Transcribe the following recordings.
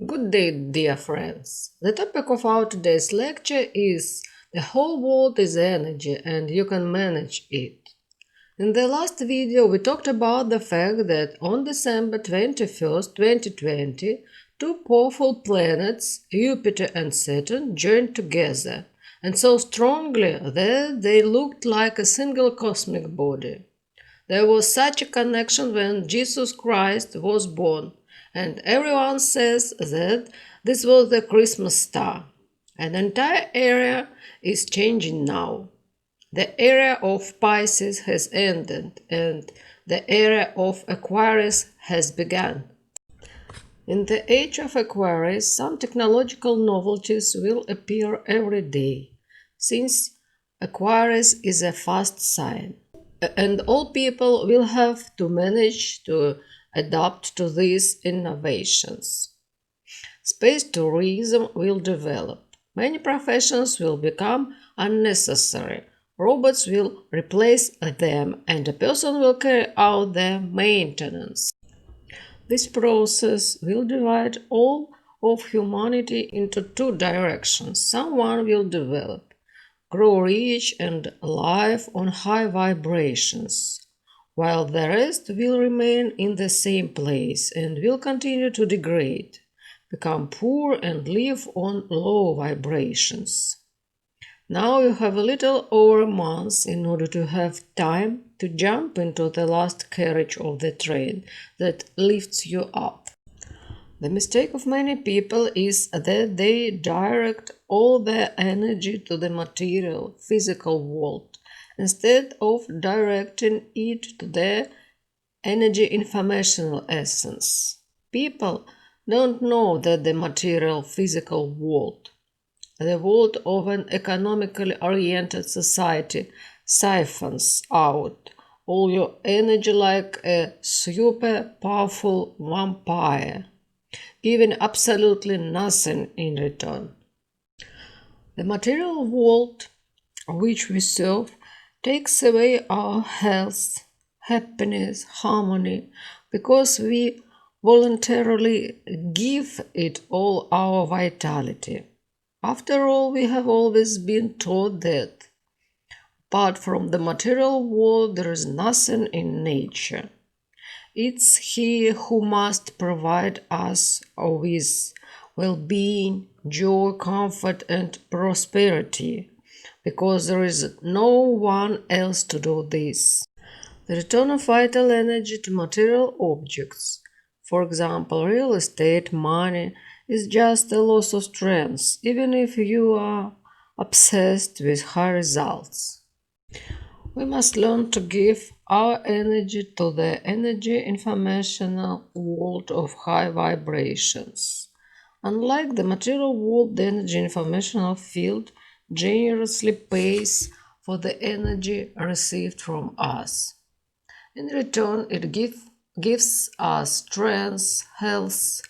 Good day, dear friends. The topic of our today's lecture is the whole world is energy and you can manage it. In the last video, we talked about the fact that on December 21st, 2020, two powerful planets, Jupiter and Saturn, joined together, and so strongly that they looked like a single cosmic body. There was such a connection when Jesus Christ was born, and everyone says that this was the Christmas star. An entire era is changing now. The era of Pisces has ended, and the era of Aquarius has begun. In the age of Aquarius, some technological novelties will appear every day, since Aquarius is a fast sign and all people will have to manage to adapt to these innovations. Space tourism will develop. Many professions will become unnecessary. Robots will replace them, and a person will carry out their maintenance. This process will divide all of humanity into two directions. Someone will develop, grow rich and live on high vibrations, while the rest will remain in the same place and will continue to degrade, become poor and live on low vibrations. Now you have a little over a month in order to have time to jump into the last carriage of the train that lifts you up. The mistake of many people is that they direct all their energy to the material, physical world, instead of directing it to their energy informational essence. People don't know that the material, physical world, the world of an economically oriented society, siphons out all your energy like a super powerful vampire, giving absolutely nothing in return. The material world which we serve takes away our health, happiness, harmony, because we voluntarily give it all our vitality. After all, we have always been taught that apart from the material world, there is nothing in nature. It's He who must provide us with well-being, joy, comfort, and prosperity, because there is no one else to do this. The return of vital energy to material objects, for example, real estate, money, is just a loss of strength, even if you are obsessed with high results. We must learn to give our energy to the energy informational world of high vibrations. Unlike the material world, the energy informational field generously pays for the energy received from us. In return, it gives us strength, health,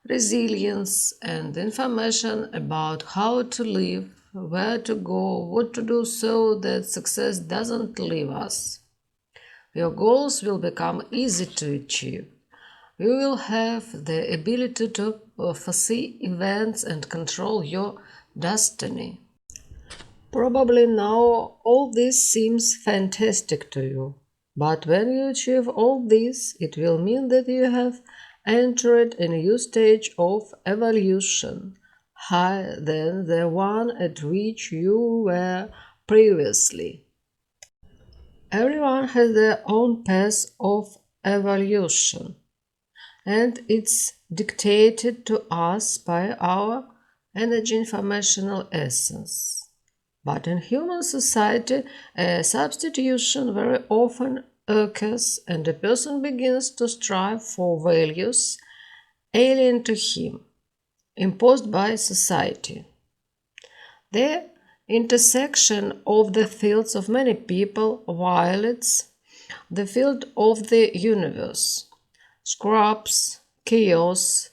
resilience, and information about how to live, where to go, what to do so that success doesn't leave us. Your goals will become easy to achieve. You will have the ability to foresee events and control your destiny. Probably now all this seems fantastic to you, but when you achieve all this, it will mean that you have entered a new stage of evolution, higher than the one at which you were previously. Everyone has their own path of evolution, and it's dictated to us by our energy informational essence. But in human society, a substitution very often occurs, and a person begins to strive for values alien to him, imposed by society. The intersection of the fields of many people violates the field of the universe. Scraps, chaos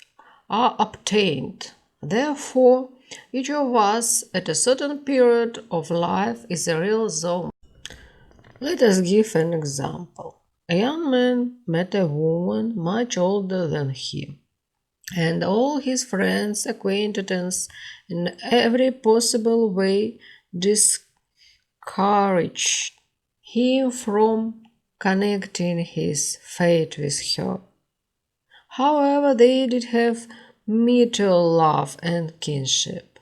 are obtained. Therefore, each of us at a certain period of life is a real zone. Let us give an example. A young man met a woman much older than him. and all his friends, acquaintances, in every possible way discouraged him from connecting his fate with her. However, they did have mutual love and kinship.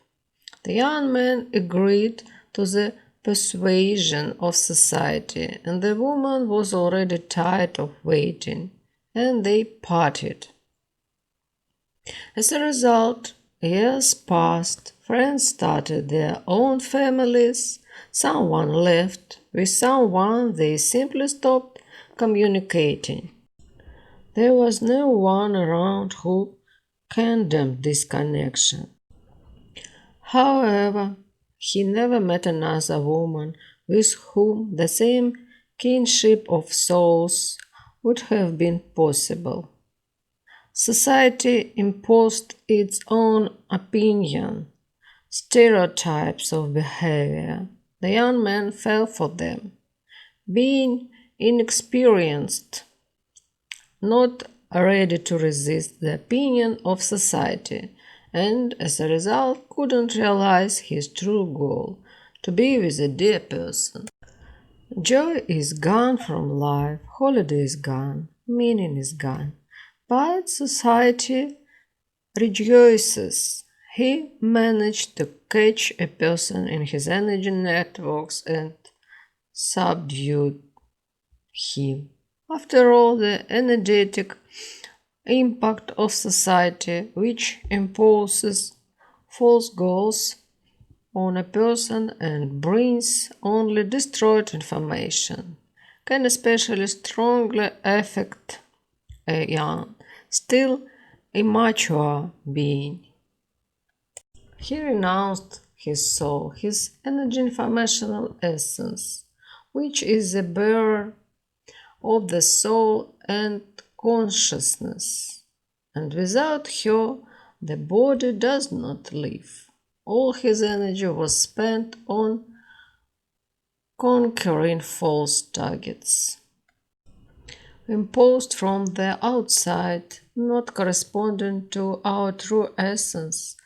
The young man agreed to the persuasion of society, and the woman was already tired of waiting, and they parted. As a result, years passed, friends started their own families, someone left, with someone they simply stopped communicating. There was no one around who condemned this connection. However, he never met another woman with whom the same kinship of souls would have been possible. Society imposed its own opinion, stereotypes of behavior. The young man fell for them. Being inexperienced, not ready to resist the opinion of society, and as a result couldn't realize his true goal, to be with a dear person. Joy is gone from life, holiday is gone, meaning is gone. But society rejoices. He managed to catch a person in his energy networks and subdued him. After all, the energetic impact of society, which imposes false goals on a person and brings only destroyed information, can especially strongly affect a young, still immature being. He renounced his soul, his energy informational essence, which is the bearer of the soul and consciousness. And without her, the body does not live. All his energy was spent on conquering false targets, imposed from the outside, not corresponding to our true essence.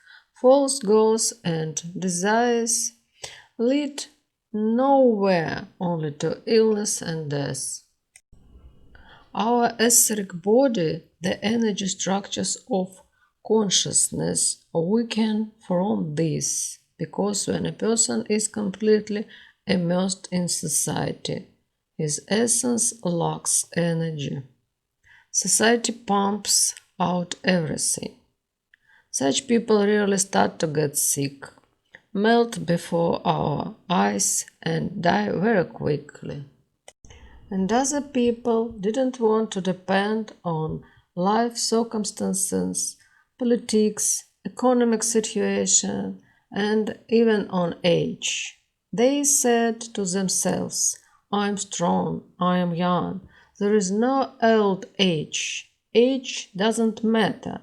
False goals and desires lead nowhere, only to illness and death. Our etheric body, the energy structures of consciousness, weaken from this, because when a person is completely immersed in society, his essence lacks energy. Society pumps out everything. Such people really start to get sick, melt before our eyes, and die very quickly. And other people didn't want to depend on life circumstances, politics, economic situation, and even on age. They said to themselves, I'm strong, I am young, there is no old age. Age doesn't matter.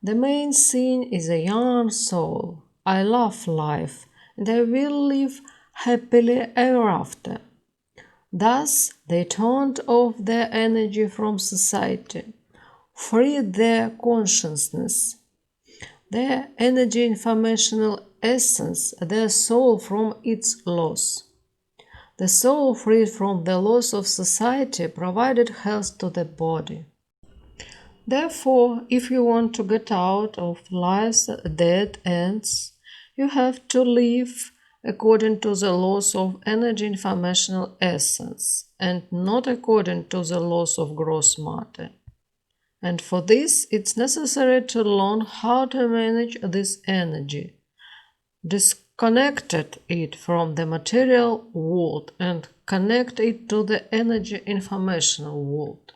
The main thing is a young soul. I love life, and I will live happily ever after. Thus, they turned off their energy from society, freed their consciousness, their energy informational essence, their soul from its loss. The soul freed from the loss of society provided health to the body. Therefore, if you want to get out of life's dead ends, you have to live according to the laws of energy informational essence and not according to the laws of gross matter. And for this, it's necessary to learn how to manage this energy, disconnected it from the material world and connect it to the energy informational world.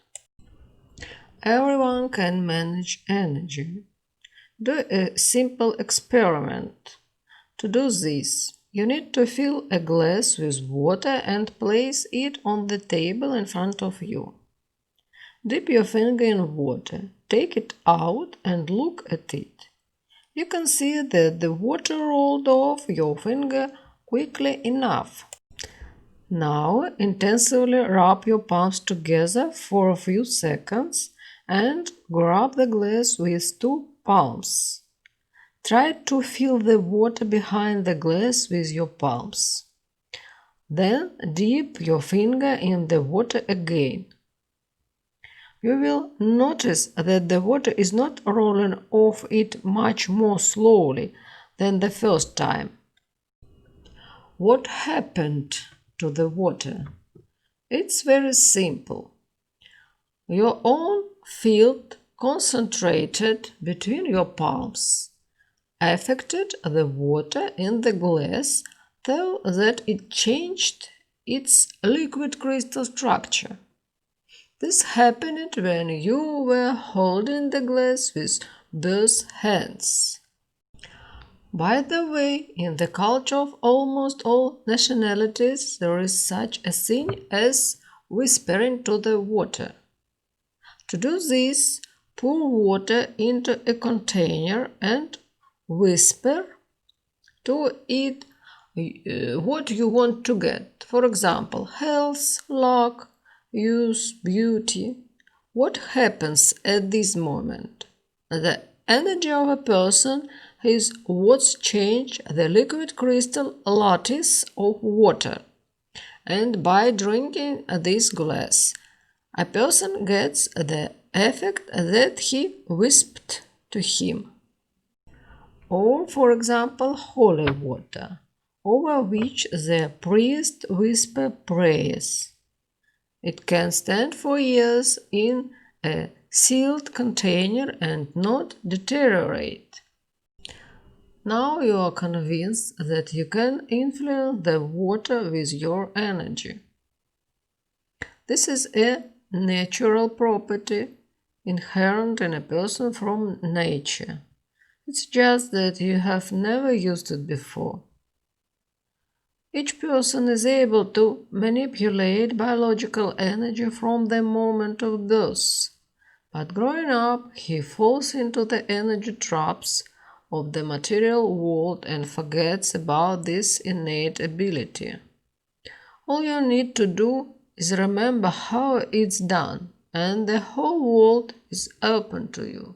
Everyone can manage energy. Do a simple experiment. To do this, you need to fill a glass with water and place it on the table in front of you. Dip your finger in water, take it out and look at it. You can see that the water rolled off your finger quickly enough. Now intensively rub your palms together for a few seconds and grab the glass with two palms. Try to fill the water behind the glass with your palms. Then dip your finger in the water again. You will notice that the water is not rolling off it much more slowly than the first time. What happened to the water? It's very simple. Your own field concentrated between your palms affected the water in the glass so that it changed its liquid crystal structure. This happened when you were holding the glass with both hands. By the way, in the culture of almost all nationalities, there is such a thing as whispering to the water. To do this, pour water into a container and whisper to it what you want to get. For example, health, luck, youth, beauty. What happens at this moment? The energy of a person is what's changed the liquid crystal lattice of water. And by drinking this glass, a person gets the effect that he whispered to him. Or, for example, holy water, over which the priest whispers prayers. It can stand for years in a sealed container and not deteriorate. Now you are convinced that you can influence the water with your energy. This is a natural property inherent in a person from nature. It's just that you have never used it before. Each person is able to manipulate biological energy from the moment of birth, but growing up, he falls into the energy traps of the material world and forgets about this innate ability. All you need to do is remember how it's done, and the whole world is open to you.